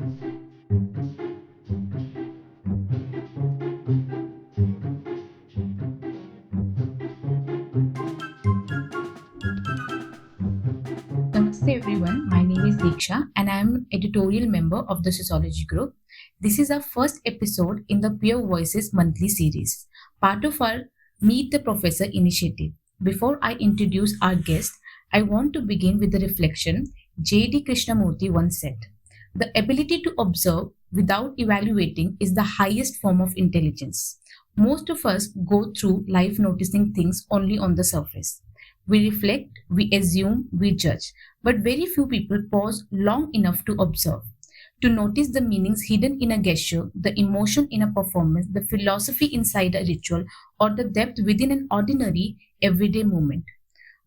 Namaste everyone, my name is Diksha and I am editorial member of the Sociology group. This is our first episode in the Pure Voices monthly series, part of our Meet the Professor initiative. Before I introduce our guest, I want to begin with the reflection J.D. Krishnamurti once said. The ability to observe without evaluating is the highest form of intelligence. Most of us go through life noticing things only on the surface. We reflect, we assume, we judge, but very few people pause long enough to observe, to notice the meanings hidden in a gesture, the emotion in a performance, the philosophy inside a ritual, or the depth within an ordinary, everyday moment.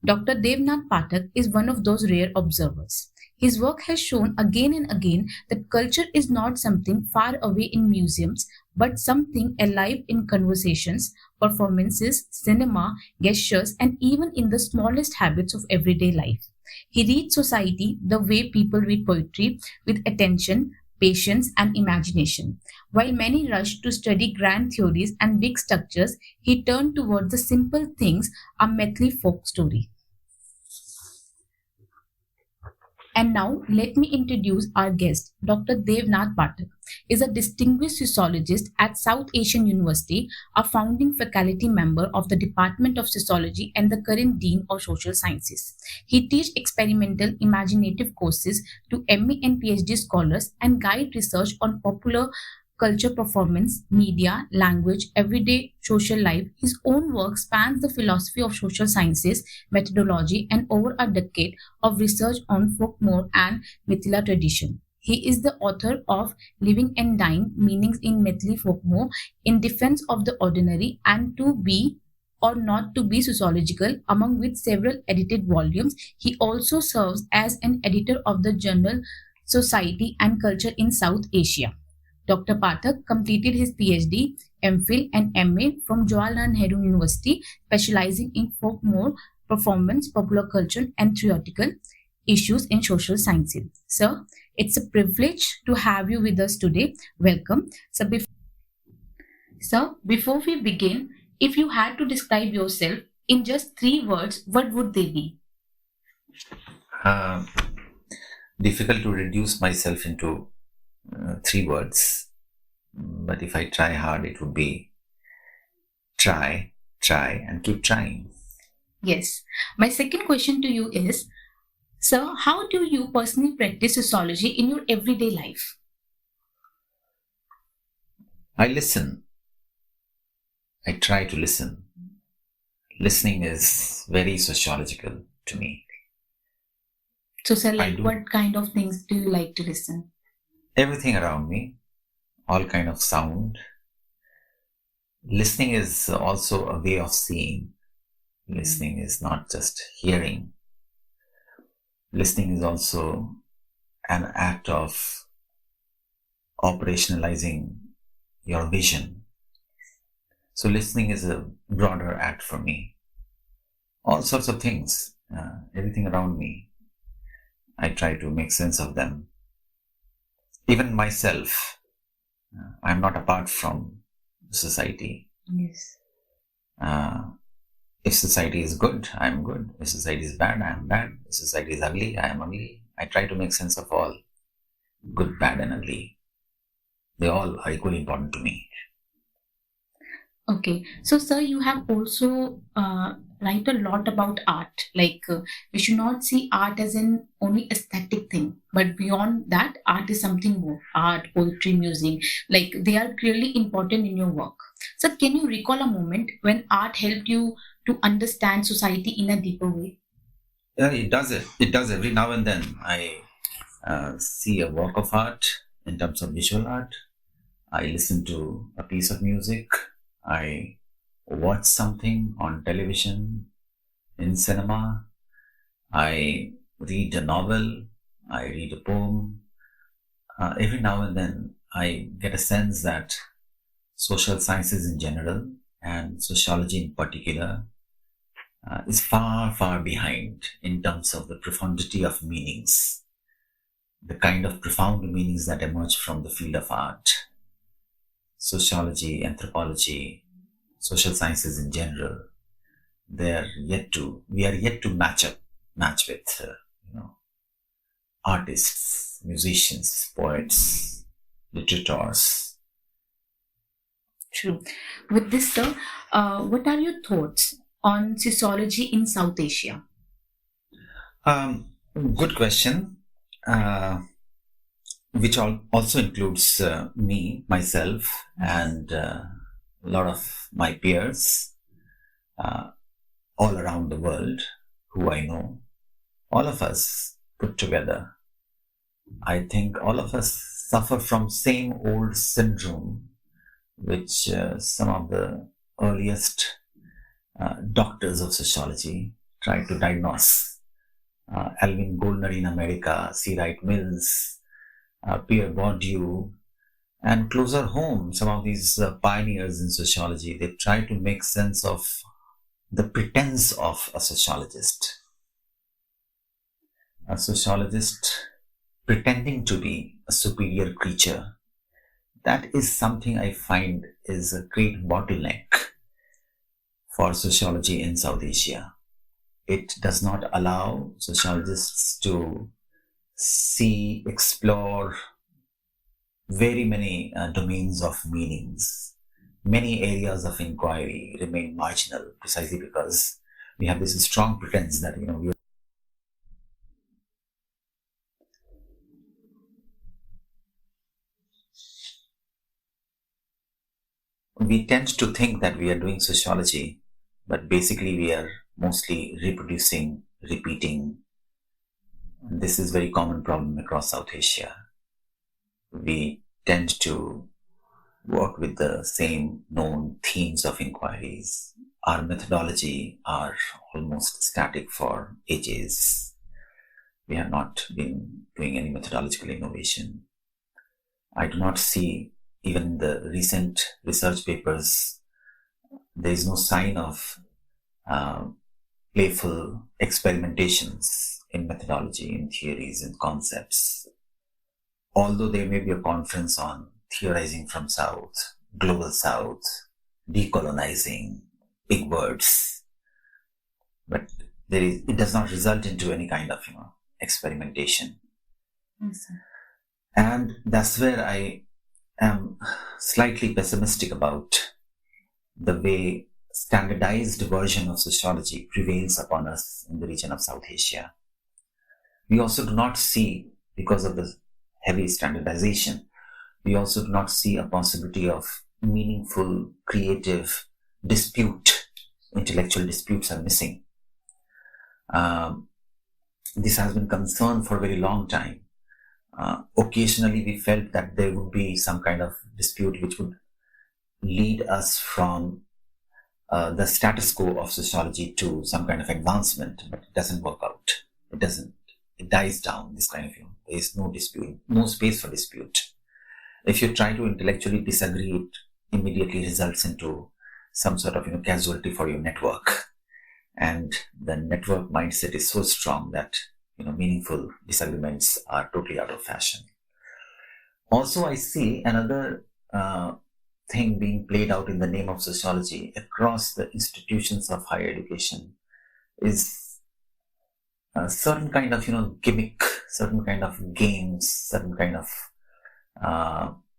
Dr. Nath Pathak is one of those rare observers. His work has shown again and again that culture is not something far away in museums, but something alive in conversations, performances, cinema, gestures, and even in the smallest habits of everyday life. He reads society the way people read poetry, with attention, patience, and imagination. While many rush to study grand theories and big structures, he turned towards the simple things, a Methli folk story. And now, let me introduce our guest. Dr. Nath Pathak is a distinguished sociologist at South Asian University, a founding faculty member of the Department of Sociology and the current Dean of Social Sciences. He teaches experimental imaginative courses to MA and PhD scholars and guide research on popular culture, performance, media, language, everyday social life. His own work spans the philosophy of social sciences, methodology, and over a decade of research on folklore and Mithila tradition. He is the author of Living and Dying Meanings in Methli Folklore, In Defense of the Ordinary, and To Be or Not to Be Sociological, among with several edited volumes. He also serves as an editor of the journal Society and Culture in South Asia. Dr. Pathak completed his PhD, MPhil, and MA from Jawaharlal Nehru University, specializing in folklore, performance, popular culture, and theoretical issues in social sciences. Sir, it's a privilege to have you with us today. Welcome. Sir, before we begin, if you had to describe yourself in just 3 words, what would they be? Uh, Difficult to reduce myself into 3 words, but if I try hard, it would be try, and keep trying. Yes. My second question to you is, sir, how do you personally practice sociology in your everyday life? I listen. I try to listen. Listening is very sociological to me. So, sir, what kind of things do you like to listen? Everything around me, all kind of sound. Listening is also a way of seeing. Listening is not just hearing. Listening is also an act of operationalizing your vision. So listening is a broader act for me. All sorts of things, everything around me, I try to make sense of them. Even myself, I'm not apart from society. Yes. If society is good, I'm good. If society is bad, I'm bad. If society is ugly, I am ugly. I try to make sense of all, good, bad, and ugly. They all are equally important to me. Okay. So, sir, you have also write a lot about art. Like, we should not see art as an only aesthetic thing, but beyond that, art is something more. Art, poetry, music, like they are clearly important in your work. So, can you recall a moment when art helped you to understand society in a deeper way? Yeah, it does it. It does every now and then. I see a work of art in terms of visual art. I listen to a piece of music. I watch something on television, in cinema. I read a novel. I read a poem. Every now and then, I get a sense that social sciences in general and sociology in particular is far, far behind in terms of the profundity of meanings. the kind of profound meanings that emerge from the field of art, sociology, anthropology, social sciences in general, we are yet to match with, artists, musicians, poets, literators. True. With this, sir, what are your thoughts on sociology in South Asia? Good question, which also includes myself, and a lot of my peers all around the world who I know. All of us put together, I think all of us suffer from same old syndrome, which some of the earliest doctors of sociology tried to diagnose. Alvin Goldner in America, C. Wright Mills, Pierre Bourdieu, and closer home, some of these pioneers in sociology, they try to make sense of the pretense of a sociologist. A sociologist pretending to be a superior creature. That is something I find is a great bottleneck for sociology in South Asia. It does not allow sociologists to see, explore very many domains of meanings. Many areas of inquiry remain marginal precisely because we have this strong pretense that we tend to think that we are doing sociology, but basically we are mostly reproducing, repeating. This is a very common problem across South Asia. We tend to work with the same known themes of inquiries. Our methodology are almost static for ages. We have not been doing any methodological innovation. I do not see, even in the recent research papers, there is no sign of playful experimentations in methodology, in theories, in concepts. Although there may be a conference on theorizing from South, global South, decolonizing, big words, but it does not result into any kind of experimentation. Yes, sir. And that's where I am slightly pessimistic about the way standardized version of sociology prevails upon us in the region of South Asia. We also do not see, because of the heavy standardization, we also do not see a possibility of meaningful, creative dispute. Intellectual disputes are missing. This has been concerned for a very long time. Occasionally we felt that there would be some kind of dispute which would lead us from the status quo of sociology to some kind of advancement, but it doesn't work out. It dies down, this kind of there is no dispute, no space for dispute. If you try to intellectually disagree, it immediately results into some sort of casualty for your network. And the network mindset is so strong that meaningful disagreements are totally out of fashion. Also, I see another thing being played out in the name of sociology across the institutions of higher education is a certain kind of gimmick, certain kind of games, certain kind of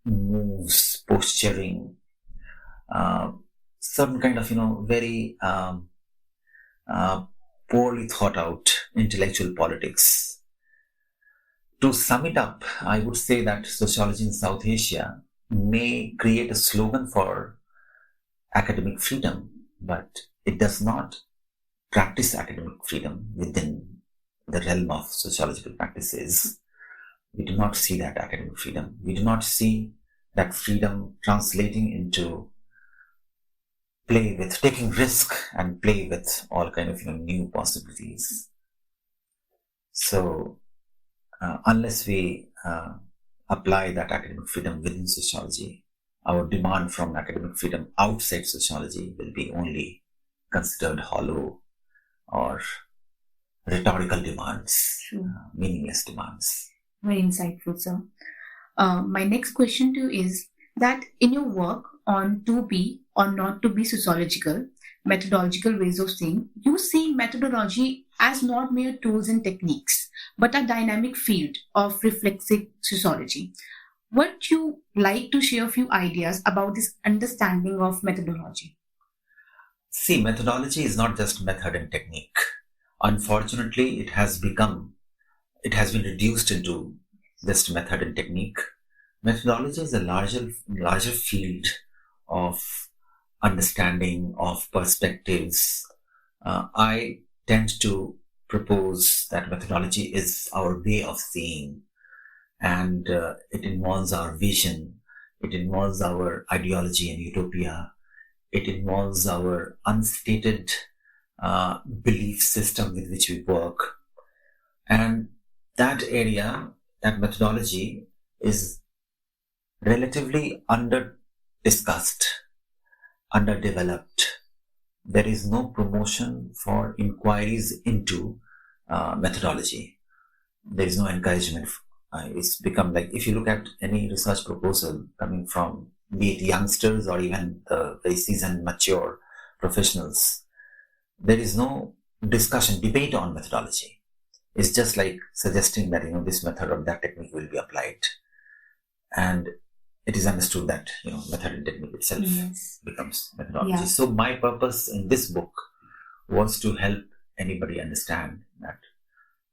moves, posturing, certain kind of very poorly thought out intellectual politics. To sum it up, I would say that sociology in South Asia may create a slogan for academic freedom, but it does not practice academic freedom within the realm of sociological practices. We do not see that academic freedom. We do not see that freedom translating into play with, taking risk and play with all kind of new possibilities. So unless we apply that academic freedom within sociology, our demand from academic freedom outside sociology will be only considered hollow or rhetorical demands, meaningless demands. Very insightful, sir. My next question to you is that in your work on to be or not to be sociological, methodological ways of saying, you see methodology as not mere tools and techniques, but a dynamic field of reflexive sociology. Would you like to share a few ideas about this understanding of methodology? See, methodology is not just method and technique. Unfortunately, it has been reduced into just method and technique. Methodology is a larger field of understanding, of perspectives. I tend to propose that methodology is our way of seeing, and it involves our vision, it involves our ideology and utopia, it involves our unstated belief system with which we work. And that area, that methodology, is relatively under discussed, underdeveloped. There is no promotion for inquiries into methodology. There is no encouragement. It's become like, if you look at any research proposal coming from be it youngsters or even the very seasoned, mature professionals, there is no discussion, debate on methodology. It's just like suggesting that, this method or that technique will be applied. And it is understood that, method and technique itself becomes methodology. Yeah. So my purpose in this book was to help anybody understand that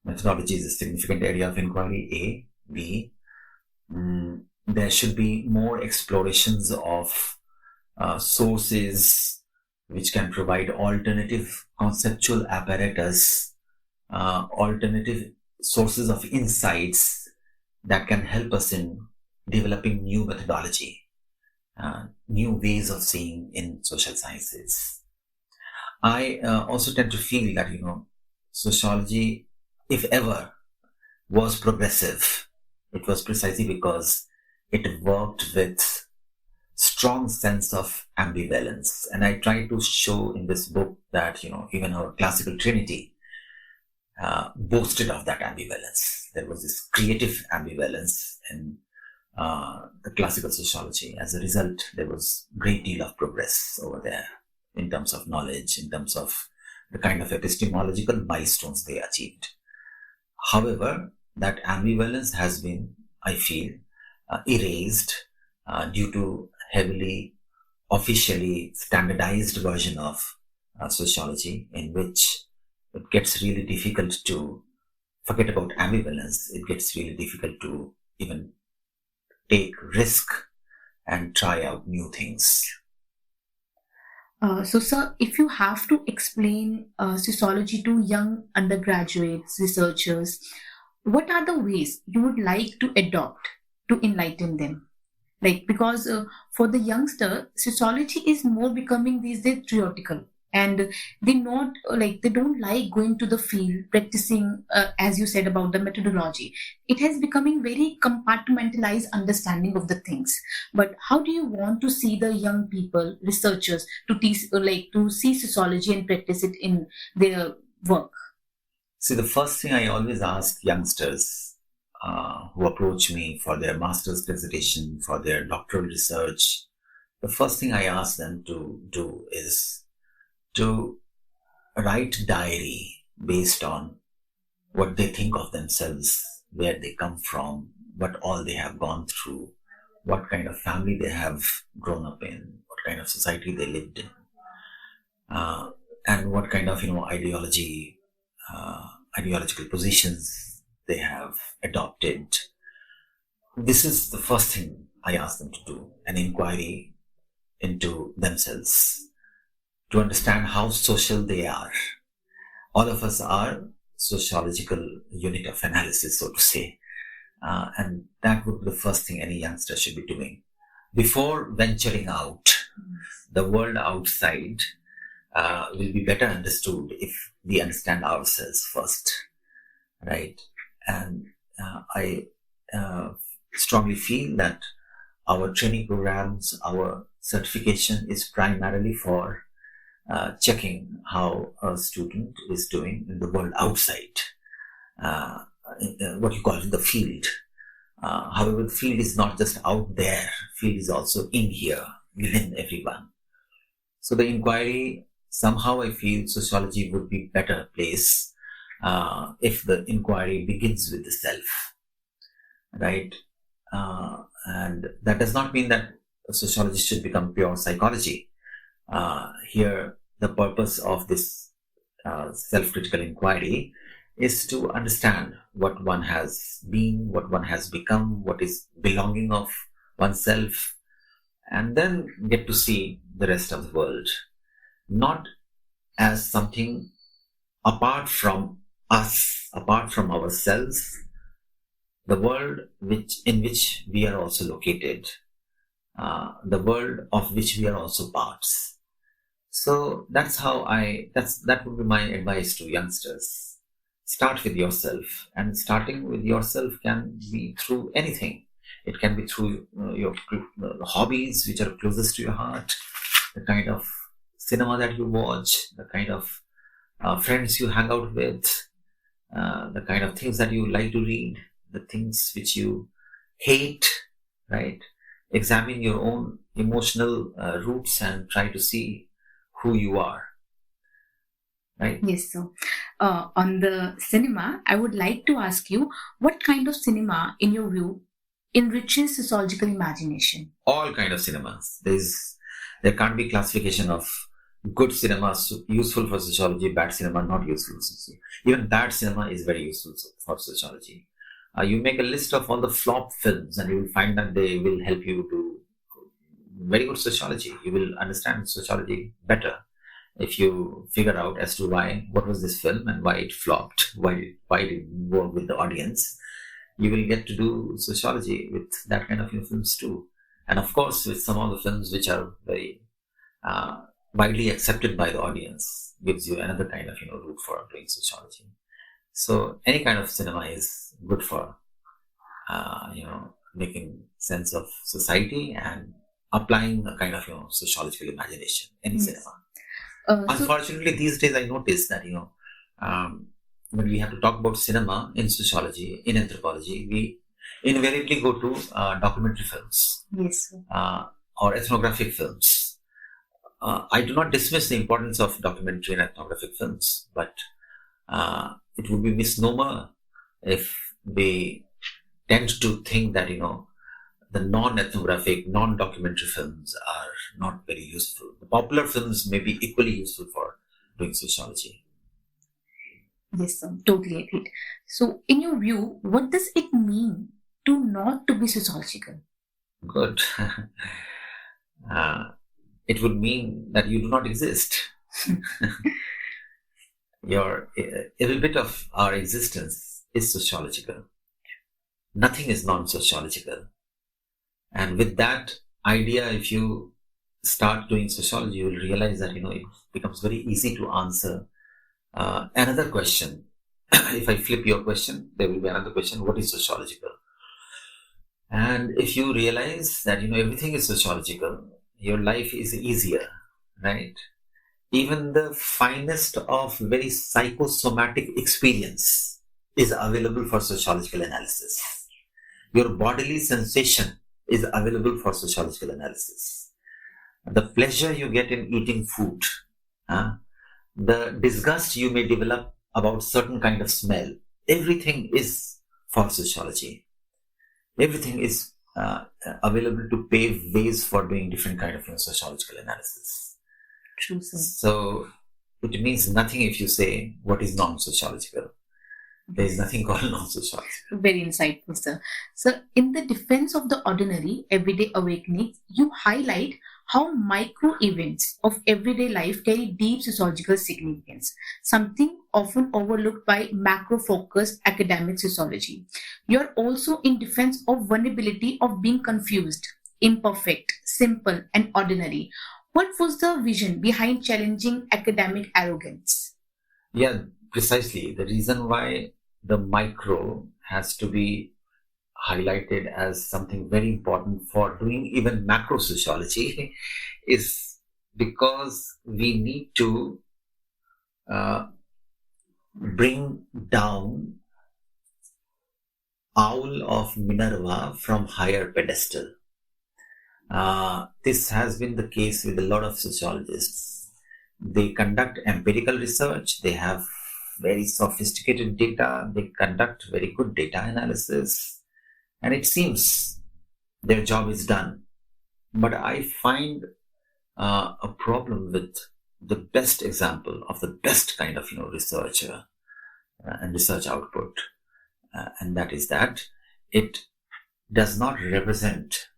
methodology is a significant area of inquiry, A. B. There should be more explorations of sources which can provide alternative conceptual apparatus, alternative sources of insights that can help us in developing new methodology, new ways of seeing in social sciences. I also tend to feel that, sociology, if ever, was progressive. It was precisely because it worked with strong sense of ambivalence. And I try to show in this book that, even our classical Trinity boasted of that ambivalence. There was this creative ambivalence in the classical sociology. As a result, there was a great deal of progress over there in terms of knowledge, in terms of the kind of epistemological milestones they achieved. However, that ambivalence has been, I feel, erased due to heavily officially standardized version of sociology, in which it gets really difficult to forget about ambivalence. It gets really difficult to even take risk and try out new things. So, sir, if you have to explain sociology to young undergraduates, researchers, what are the ways you would like to adopt to enlighten them? Because for the youngster, sociology is more becoming these days theoretical, and they don't like going to the field, practicing, as you said about the methodology. It has becoming very compartmentalized understanding of the things. But how do you want to see the young people, researchers, to teach, to see sociology and practice it in their work? See, the first thing I always ask youngsters who approach me for their master's dissertation, for their doctoral research, the first thing I ask them to do is to write diary based on what they think of themselves, where they come from, what all they have gone through, what kind of family they have grown up in, what kind of society they lived in, and what kind of ideological positions they have adopted. This is the first thing I ask them to do, an inquiry into themselves, to understand how social they are. All of us are sociological unit of analysis, so to say. And that would be the first thing any youngster should be doing. Before venturing out, the world outside will be better understood if we understand ourselves first, right? And I strongly feel that our training programs, our certification is primarily for checking how a student is doing in the world outside. what you call it, the field. However, the field is not just out there. Field is also in here, within everyone. So the inquiry, somehow I feel sociology would be better place if the inquiry begins with the self, right? And that does not mean that sociology should become pure psychology. Here, the purpose of this self-critical inquiry is to understand what one has been, what one has become, what is belonging of oneself, and then get to see the rest of the world, not as something apart from us, apart from ourselves, the world in which we are also located, the world of which we are also parts. So that would be my advice to youngsters. Start with yourself, and starting with yourself can be through anything. It can be through your hobbies which are closest to your heart, the kind of cinema that you watch, the kind of friends you hang out with, the kind of things that you like to read, the things which you hate, right? Examine your own emotional roots and try to see who you are, right? Yes, so on the cinema, I would like to ask you what kind of cinema, in your view, enriches sociological imagination? All kind of cinemas. There can't be classification of good cinema useful for sociology, bad cinema not useful for sociology. Even bad cinema is very useful for sociology. You make a list of all the flop films and you will find that they will help you to very good sociology. You will understand sociology better if you figure out as to what was this film and why it flopped, why it didn't work with the audience. You will get to do sociology with that kind of films too. And of course, with some of the films which are very widely accepted by the audience, gives you another kind of route for doing sociology. So any kind of cinema is good for making sense of society and applying a kind of sociological imagination. Any cinema. Unfortunately, these days I notice that when we have to talk about cinema in sociology, in anthropology, we invariably go to documentary films, Yes. Or ethnographic films. I do not dismiss the importance of documentary and ethnographic films, but it would be misnomer if we tend to think that the non-ethnographic, non-documentary films are not very useful. The popular films may be equally useful for doing sociology. Yes, sir. Totally agreed. So, in your view, what does it mean to not to be sociological? Good. It would mean that you do not exist. Every bit of our existence is sociological. Nothing is non-sociological. And with that idea, if you start doing sociology, you will realize that it becomes very easy to answer another question. If I flip your question, there will be another question: what is sociological? And if you realize that everything is sociological, your life is easier, right? Even the finest of very psychosomatic experience is available for sociological analysis. Your bodily sensation is available for sociological analysis. The pleasure you get in eating food, the disgust you may develop about certain kind of smell, everything is for sociology. Everything is available to pave ways for doing different kind of sociological analysis. True, sir. So it means nothing if you say what is non-sociological. There is nothing called non-sociological. Very insightful, sir. So, in the defense of the ordinary, everyday awakenings, you highlight how micro events of everyday life carry deep sociological significance, something often overlooked by macro-focused academic sociology. You're also in defense of vulnerability of being confused, imperfect, simple, and ordinary. What was the vision behind challenging academic arrogance? Yeah, precisely. The reason why the micro has to be highlighted as something very important for doing even macro sociology is because we need to bring down owl of Minerva from higher pedestal. This has been the case with a lot of sociologists. They conduct empirical research, they have very sophisticated data, they conduct very good data analysis, and it seems their job is done. But I find a problem with the best example of the best kind of research and research output, and that is that it does not represent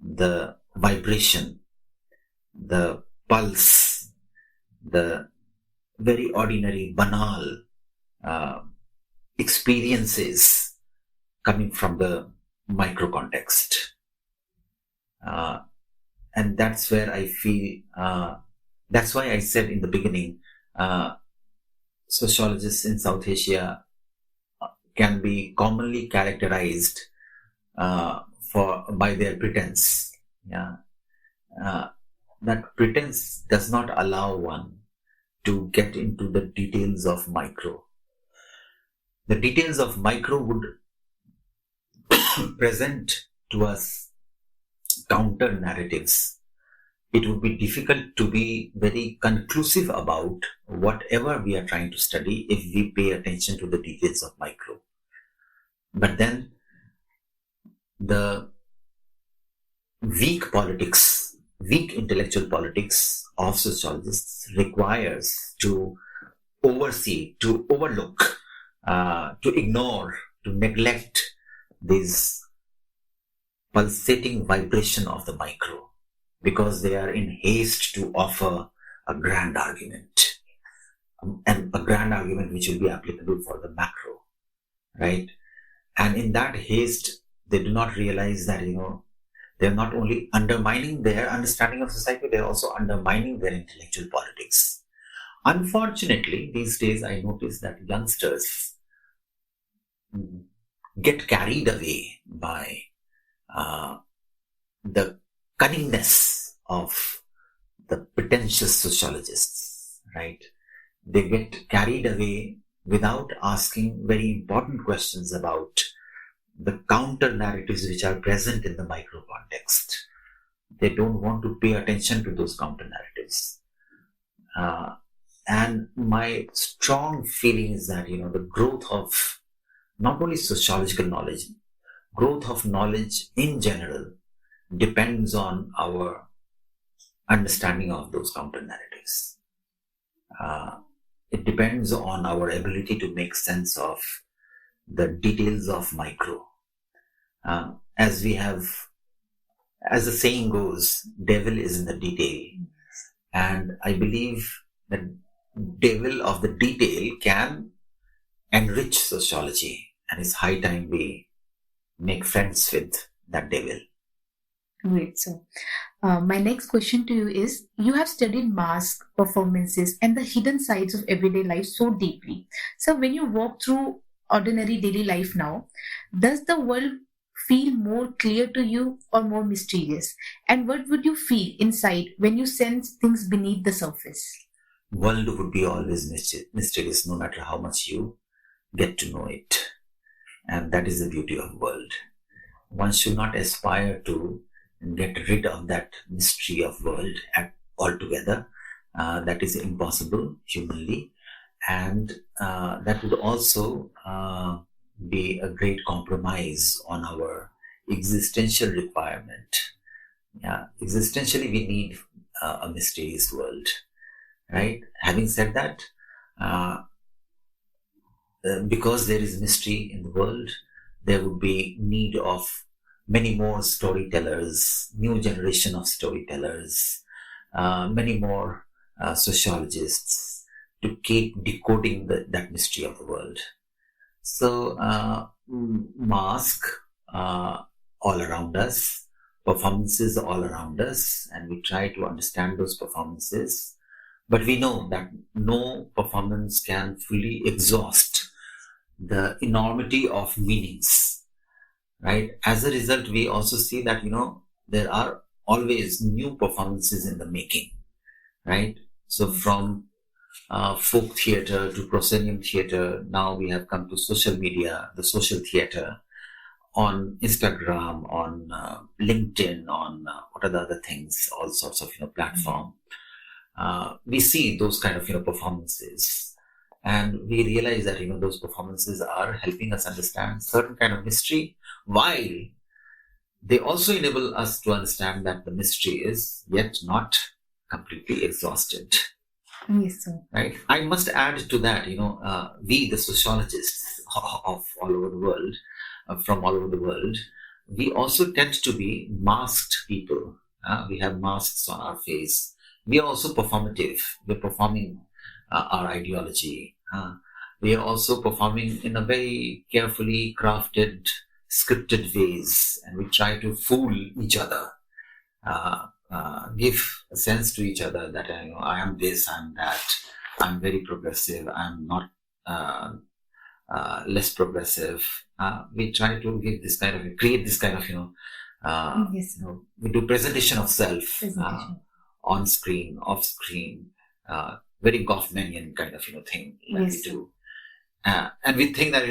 the vibration, the pulse, the very ordinary, banal uh, experiences coming from the micro context. And that's where I feel, that's why I said in the beginning, sociologists in South Asia can be commonly characterized by their pretense. Yeah, that pretense does not allow one to get into the details of micro. The details of micro would present to us counter narratives. It would be difficult to be very conclusive about whatever we are trying to study if we pay attention to the details of micro. But then the weak intellectual politics of sociologists requires to oversee, to overlook, to ignore, to neglect this pulsating vibration of the micro, because they are in haste to offer a grand argument, and a grand argument which will be applicable for the macro, right? And in that haste, they do not realize that, they're not only undermining their understanding of society, they're also undermining their intellectual politics. Unfortunately, these days I notice that youngsters get carried away by the cunningness of the pretentious sociologists, right? They get carried away without asking very important questions about the counter narratives which are present in the micro context. They don't want to pay attention to those counter narratives. And my strong feeling is that, the growth of not only sociological knowledge, growth of knowledge in general depends on our understanding of those counter narratives. It depends on our ability to make sense of the details of micro. As the saying goes, devil is in the detail. And I believe that devil of the detail can enrich sociology, and it's high time we make friends with that devil. Great. So, my next question to you is: you have studied masks, performances, and the hidden sides of everyday life so deeply. So, when you walk through ordinary daily life now, does the world feel more clear to you or more mysterious? And what would you feel inside when you sense things beneath the surface? World would be always mysterious, no matter how much you get to know it. And that is the beauty of world. One should not aspire to get rid of that mystery of world altogether. That is impossible humanly, and that would also be a great compromise on our existential requirement. Yeah, existentially we need a mysterious world, right? Having said that, because there is mystery in the world, there would be need of many more storytellers, new generation of storytellers, many more sociologists to keep decoding that mystery of the world. So, mask all around us, performances all around us, and we try to understand those performances. But we know that no performance can fully exhaust the enormity of meanings, right? As a result, we also see that, there are always new performances in the making, right? So from folk theater to proscenium theater. Now we have come to social media, the social theater on Instagram, on LinkedIn, on what are the other things, all sorts of platform. We see those kind of performances, and we realize that those performances are helping us understand certain kind of mystery, while they also enable us to understand that the mystery is yet not completely exhausted. Yes, sir. Right. I must add to that, we, the sociologists of all over the world, from all over the world, we also tend to be masked people. We have masks on our face. We are also performative. We're performing our ideology. We are also performing in a very carefully crafted, scripted ways, and we try to fool each other. Give a sense to each other that I am this, I'm that, I'm very progressive, I'm not less progressive. We try to give this kind of create this kind of Yes. We do presentation of self on screen, off screen, very Goffmanian kind of thing that Yes. we do. And we think that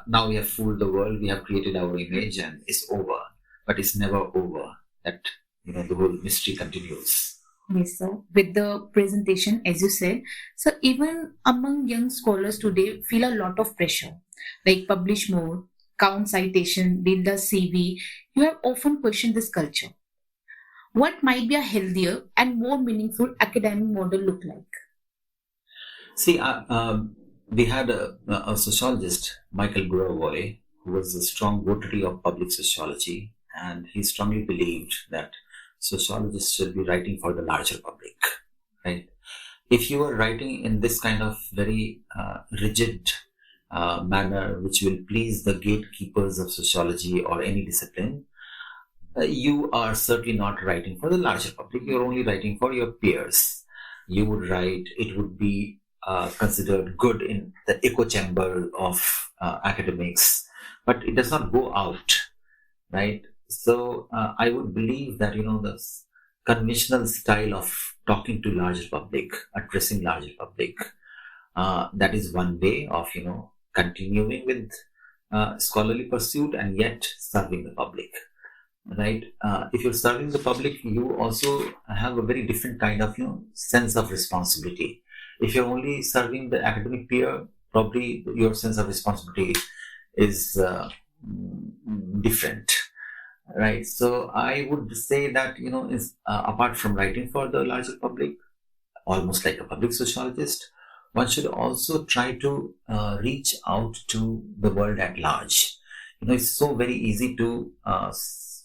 now we have fooled the world, we have created our image, and it's over. But it's never over. That the whole mystery continues. Yes, sir. With the presentation, as you said, so even among young scholars today feel a lot of pressure, like publish more, count citation, build a CV. You have often questioned this culture. What might be a healthier and more meaningful academic model look like? See, we had a sociologist, Michael Burawoy, who was a strong votary of public sociology, and he strongly believed that sociologists should be writing for the larger public, right? If you are writing in this kind of very rigid manner, which will please the gatekeepers of sociology or any discipline, you are certainly not writing for the larger public. You're only writing for your peers. You would write, it would be considered good in the echo chamber of academics, but it does not go out, right? So I would believe that the conventional style of talking to larger public, addressing larger public, that is one way of continuing with scholarly pursuit and yet serving the public, right? If you're serving the public, you also have a very different kind of sense of responsibility. If you're only serving the academic peer, probably your sense of responsibility is different. Right. So I would say that, is apart from writing for the larger public, almost like a public sociologist, one should also try to reach out to the world at large. It's so very easy to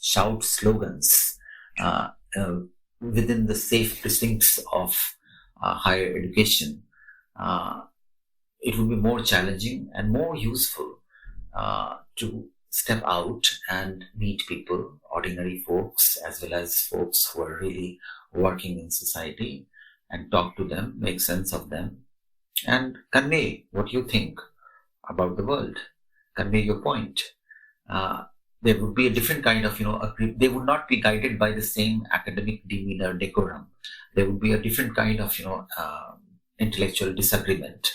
shout slogans within the safe precincts of higher education. It would be more challenging and more useful to step out and meet people, ordinary folks, as well as folks who are really working in society, and talk to them, make sense of them, and convey what you think about the world, convey your point. There would be a different kind of, they would not be guided by the same academic demeanor, decorum. There would be a different kind of, intellectual disagreement.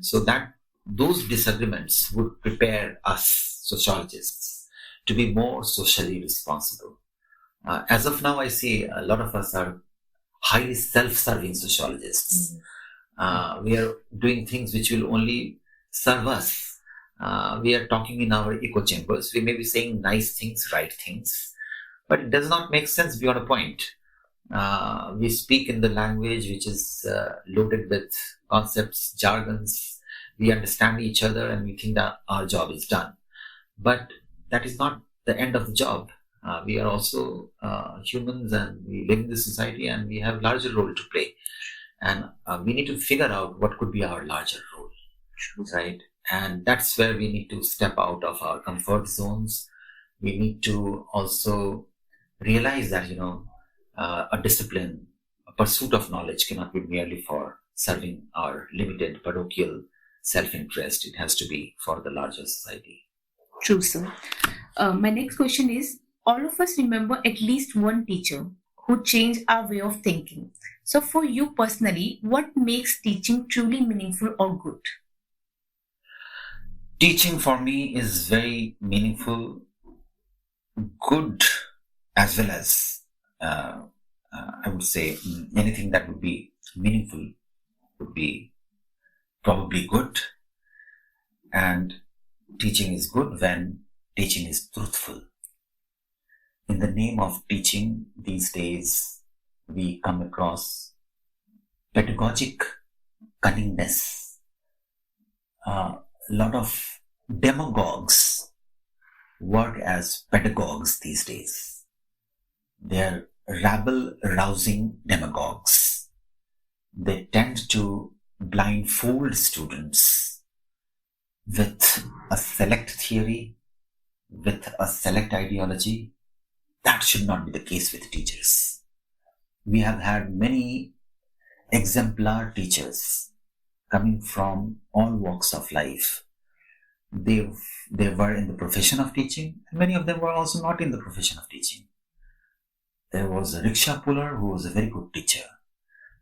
So that those disagreements would prepare us sociologists to be more socially responsible. As of now, I see a lot of us are highly self-serving sociologists. We are doing things which will only serve us. We are talking in our echo chambers. We may be saying nice things, right things, but it does not make sense beyond a point. We speak in the language which is loaded with concepts, jargons. We understand each other and we think that our job is done. But that is not the end of the job. We are also humans, and we live in this society, and we have larger role to play. And we need to figure out what could be our larger role, right? And that's where we need to step out of our comfort zones. We need to also realize that, a discipline, a pursuit of knowledge cannot be merely for serving our limited parochial self-interest. It has to be for the larger society. True, sir. My next question is, all of us remember at least one teacher who change our way of thinking. So, for you personally, what makes teaching truly meaningful or good? Teaching for me is very meaningful, good, as well as I would say anything that would be meaningful would be probably good. And teaching is good when teaching is truthful. In the name of teaching, these days we come across pedagogic cunningness. A lot of demagogues work as pedagogues these days. They're rabble-rousing demagogues. They tend to blindfold students with a select theory, with a select ideology. That should not be the case with teachers. We have had many exemplar teachers coming from all walks of life. They were in the profession of teaching, and many of them were also not in the profession of teaching. There was a rickshaw puller who was a very good teacher.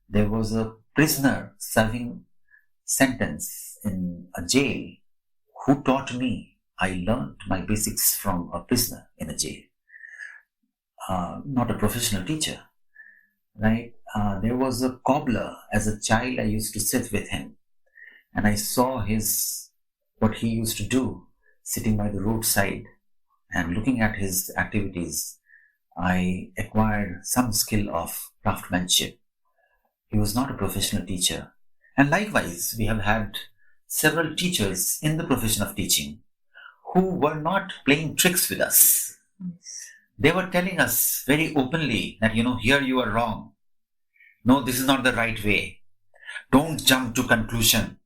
There was a prisoner serving sentence in a jail who taught me. I learned my basics from a prisoner in a jail, not a professional teacher, right? There was a cobbler. As a child, I used to sit with him, and I saw what he used to do, sitting by the roadside and looking at his activities. I acquired some skill of craftsmanship. He was not a professional teacher. And likewise, we have had several teachers in the profession of teaching who were not playing tricks with us. They were telling us very openly that, here you are wrong. No, this is not the right way. Don't jump to conclusion.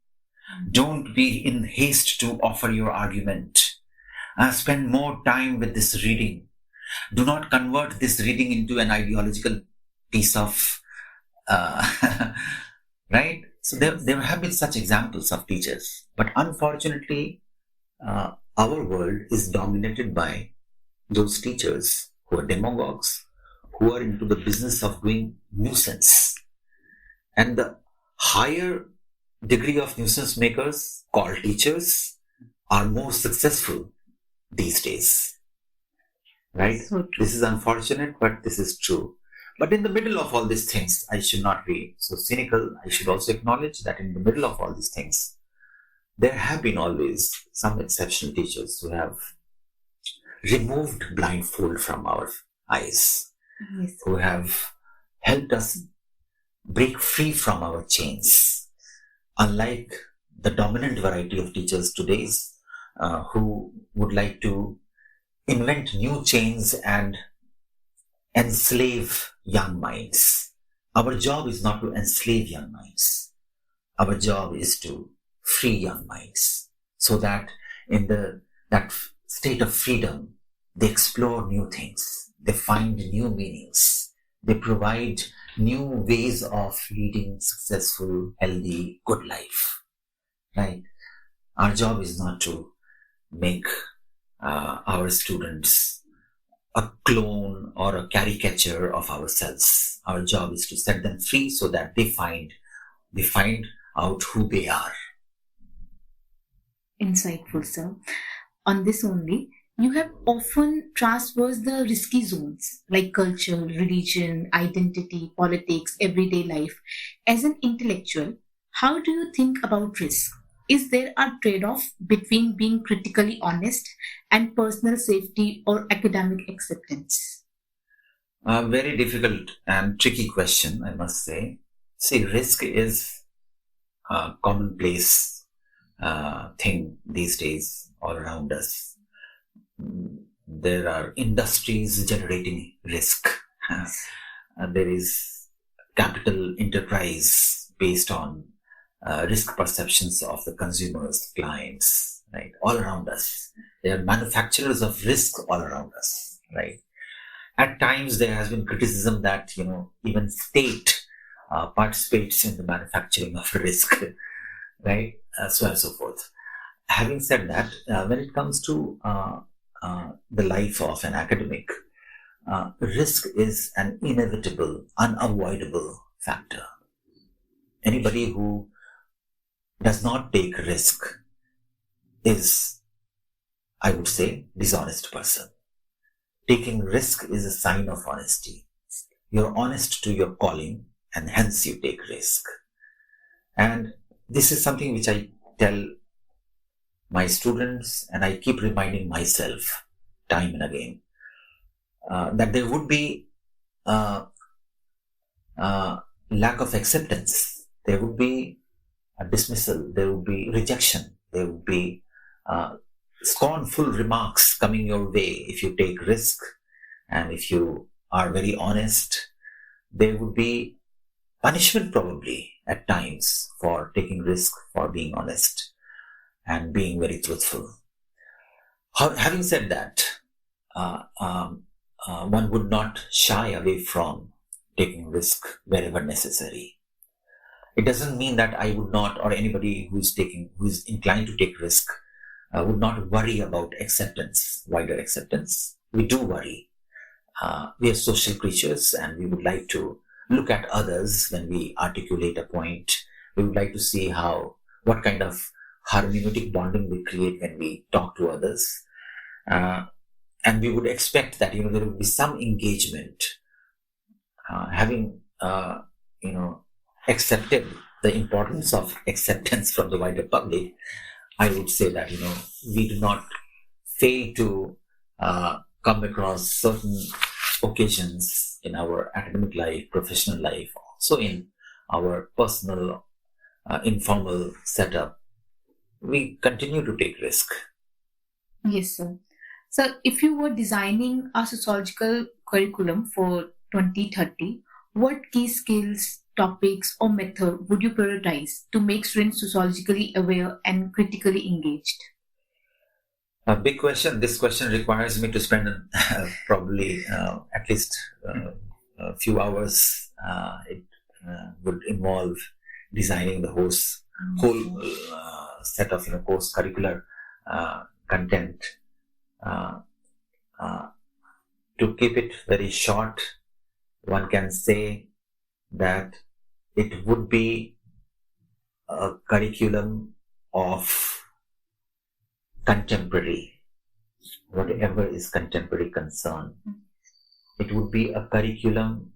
Don't be in haste to offer your argument. Spend more time with this reading. Do not convert this reading into an ideological piece of, right? So there have been such examples of teachers. But unfortunately, our world is dominated by those teachers who are demagogues, who are into the business of doing nuisance. And the higher degree of nuisance makers, called teachers, are more successful these days. Right? So true. This is unfortunate, but this is true. But in the middle of all these things, I should not be so cynical. I should also acknowledge that in the middle of all these things, there have been always some exceptional teachers who have removed blindfold from our eyes, Yes. who have helped us break free from our chains. Unlike the dominant variety of teachers today, who would like to invent new chains and enslave young minds. Our job is not to enslave young minds. Our job is to free young minds so that in that state of freedom, they explore new things. They find new meanings. They provide new ways of leading successful, healthy, good life. Right? Our job is not to make our students a clone or a caricature of ourselves. Our job is to set them free so that they find out who they are. Insightful, sir. On this only, you have often traversed the risky zones like culture, religion, identity, politics, everyday life. As an intellectual, how do you think about risk? Is there a trade off between being critically honest and personal safety or academic acceptance? A very difficult and tricky question, I must say. See, risk is a commonplace thing these days all around us. There are industries generating risk. There is capital enterprise based on risk perceptions of the consumers, clients, right, all around us. There are manufacturers of risk all around us, right? At times there has been criticism that, even state participates in the manufacturing of risk, right? So on and so forth. Having said that, when it comes to the life of an academic, risk is an inevitable, unavoidable factor. Anybody who does not take risk is, I would say, dishonest person. Taking risk is a sign of honesty. You're honest to your calling and hence you take risk. And this is something which I tell my students and I keep reminding myself time and again, that there would be lack of acceptance, there would be a dismissal, there would be rejection, there would be scornful remarks coming your way if you take risk, and if you are very honest, there would be punishment probably at times for taking risk, for being honest and being very truthful. Having said that, one would not shy away from taking risk wherever necessary. It doesn't mean that I would not, or anybody who is inclined to take risk, would not worry about acceptance, wider acceptance. We do worry. We are social creatures and we would like to look at others when we articulate a point. We would like to see what kind of hermeneutic bonding we create when we talk to others. And we would expect that, there will be some engagement. Having, accepted the importance of acceptance from the wider public, I would say that, we do not fail to come across certain occasions in our academic life, professional life, also in our personal, informal setup. We continue to take risk. Yes, sir. So, if you were designing a sociological curriculum for 2030, what key skills, topics, or method would you prioritize to make students sociologically aware and critically engaged? A big question. This question requires me to spend probably at least a few hours. It would involve designing the whole set of course curricular content. To keep it very short, one can say that it would be a curriculum of contemporary, whatever is contemporary concern. It would be a curriculum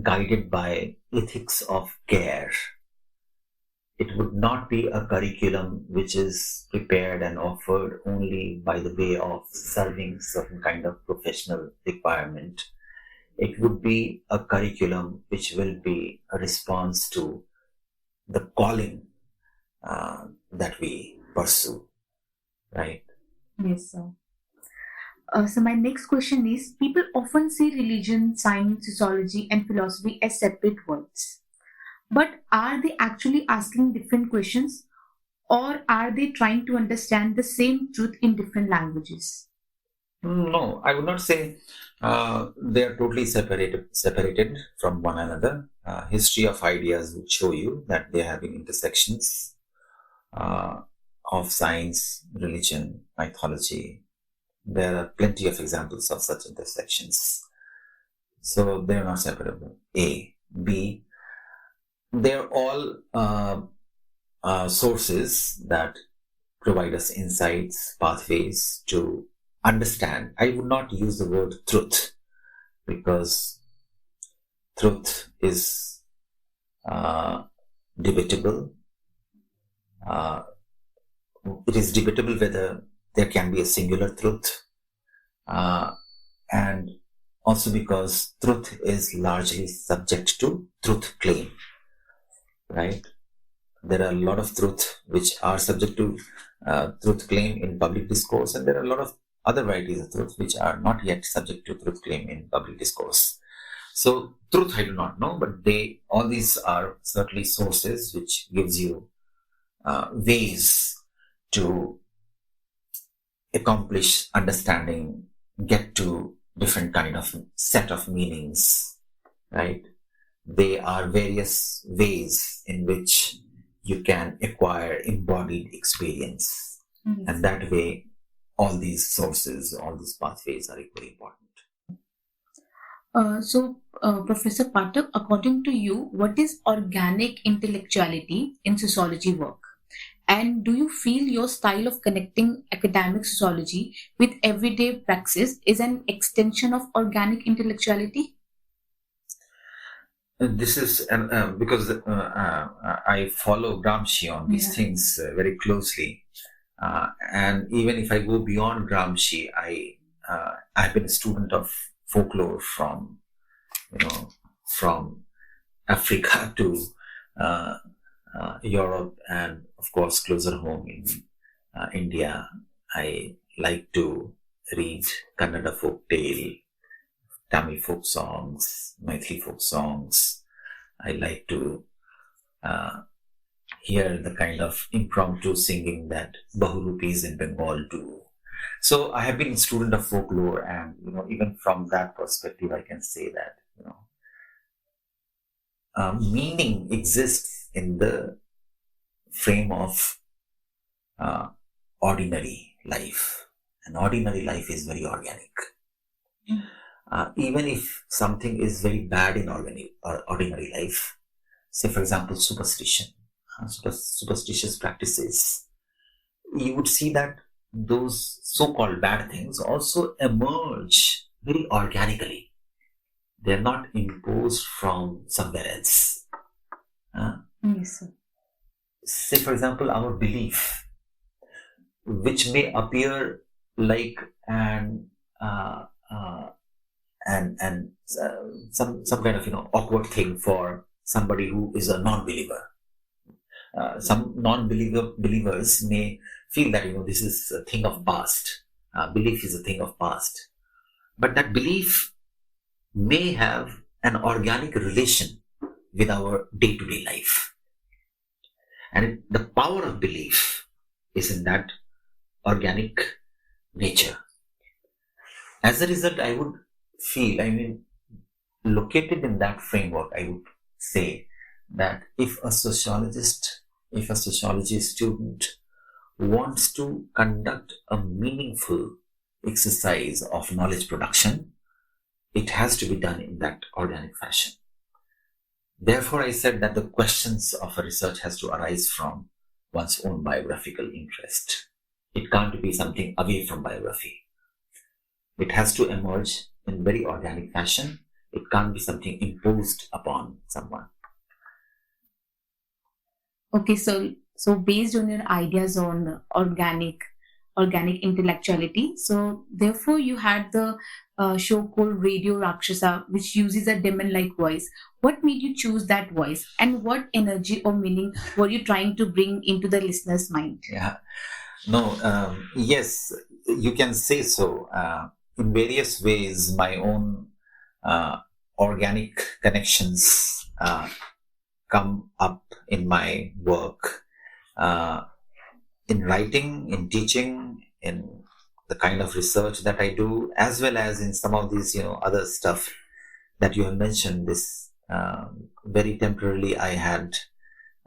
guided by ethics of care. It would not be a curriculum which is prepared and offered only by the way of serving certain kind of professional requirement. It would be a curriculum which will be a response to the calling that we pursue, right? Yes, sir. So my next question is: people often see religion, science, sociology, and philosophy as separate words. But are they actually asking different questions, or are they trying to understand the same truth in different languages? No, I would not say they are totally separated from one another. History of ideas would show you that they are having intersections of science, religion, mythology. There are plenty of examples of such intersections. So they are not separable. A. B. They're all sources that provide us insights, pathways to understand. I would not use the word truth because truth is debatable. It is debatable whether there can be a singular truth, and also because truth is largely subject to truth claim, right? There are a lot of truth which are subject to truth claim in public discourse, and there are a lot of other varieties of truth which are not yet subject to truth claim in public discourse. So truth I do not know, but all these are certainly sources which gives you ways to accomplish understanding, get to different kind of set of meanings, right? They are various ways in which you can acquire embodied experience. Yes. And that way, all these sources, all these pathways are equally important. Professor Pathak, according to you, what is organic intellectuality in sociology work? And do you feel your style of connecting academic sociology with everyday praxis is an extension of organic intellectuality? This is because I follow Gramsci on these things very closely, and even if I go beyond Gramsci, I've been a student of folklore from from Africa to uh, Europe, and of course closer home in India. I like to read Kannada folk tale, Tamil folk songs, Maithili folk songs. I like to uh, hear the kind of impromptu singing that Bahurupis in Bengal do. So I have been a student of folklore, and even from that perspective, I can say that meaning exists in the frame of uh, ordinary life, and ordinary life is very organic. Even if something is very bad in ordinary life, say for example superstition, superstitious practices, you would see that those so-called bad things also emerge very organically. They're not imposed from somewhere else. Yes, sir. Say for example our belief, which may appear like an and some kind of awkward thing for somebody who is a non-believer. Some believers may feel that this is a thing of past. Belief is a thing of past, but that belief may have an organic relation with our day-to-day life, and the power of belief is in that organic nature. As a result, I would feel, located in that framework, I would say that if a sociology student wants to conduct a meaningful exercise of knowledge production, it has to be done in that organic fashion. Therefore, I said that the questions of a research has to arise from one's own biographical interest. It can't be something away from biography. It has to emerge in very organic fashion. It can't be something imposed upon someone. Okay, so based on your ideas on organic intellectuality, so therefore you had the show called Radio Rakshasa, which uses a demon-like voice. What made you choose that voice, and what energy or meaning were you trying to bring into the listener's mind? Yeah. No, yes, you can say so. In various ways, my own uh, organic connections come up in my work, uh, in writing, in teaching, in the kind of research that I do, as well as in some of these, other stuff that you have mentioned. This very temporarily, I had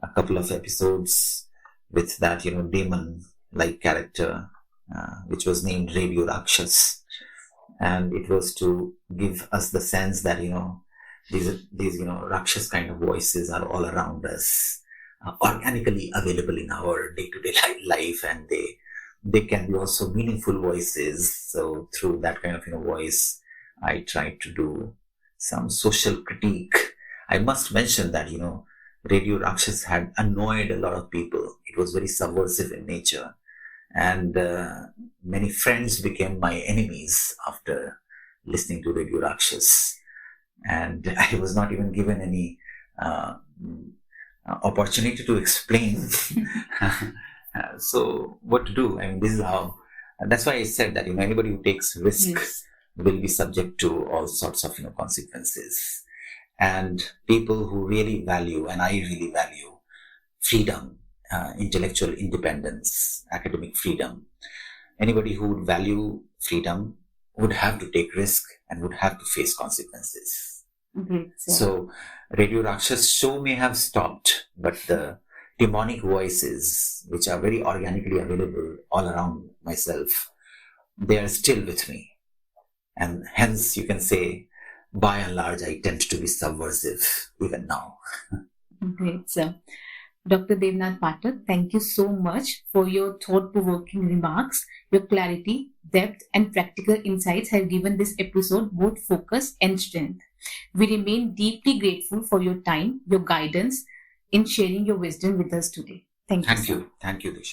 a couple of episodes with that, demon-like character, which was named Radio Rakshas, and it was to give us the sense that these Rakshas kind of voices are all around us, organically available in our day-to-day life, and they can be also meaningful voices. So through that kind of voice, I try to do some social critique. I must mention that Radio Rakshas had annoyed a lot of people. It was very subversive in nature, and many friends became my enemies after listening to Radio Rakshas. And I was not even given any opportunity to explain. So what to do? This is how. That's why I said that anybody who takes risk Yes. will be subject to all sorts of consequences. And people who really value, and I really value, freedom, intellectual independence, academic freedom. Anybody who would value freedom would have to take risk and would have to face consequences. Great, sir. So Radio Rakshas show may have stopped, but the demonic voices, which are very organically available all around myself, they are still with me. And hence you can say by and large, I tend to be subversive even now. Great, sir. Dr. Devnath Pathak, thank you so much for your thought-provoking remarks. Your clarity, depth, and practical insights have given this episode both focus and strength. We remain deeply grateful for your time, your guidance in sharing your wisdom with us today. Thank you, Thank sir. you. Thank you, Disha.